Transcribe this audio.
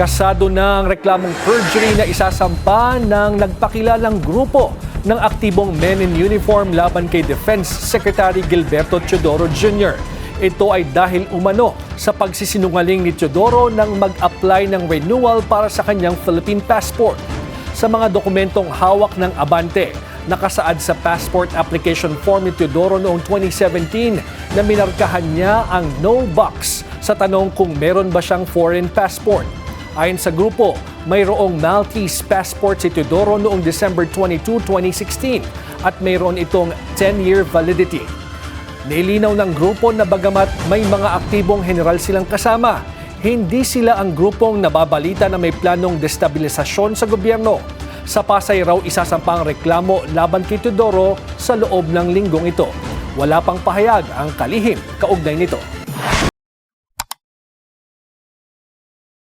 Kasado na ang reklamong perjury na isasampa ng nagpakilalang grupo ng aktibong men in uniform laban kay Defense Secretary Gilberto Teodoro Jr. Ito ay dahil umano sa pagsisinungaling ni Teodoro nang mag-apply ng renewal para sa kanyang Philippine passport. Sa mga dokumentong hawak ng Abante, nakasaad sa passport application form ni Teodoro noong 2017 na minarkahan niya ang no box sa tanong kung meron ba siyang foreign passport. Ayon sa grupo, mayroong Maltese passport si Teodoro noong December 22, 2016 at mayroon itong 10-year validity. Nilinaw ng grupo na bagamat may mga aktibong general silang kasama, hindi sila ang grupong nababalita na may planong destabilisasyon sa gobyerno. Sa Pasay raw isasampang reklamo laban kay Teodoro sa loob ng linggong ito. Wala pang pahayag ang kalihim kaugnay nito.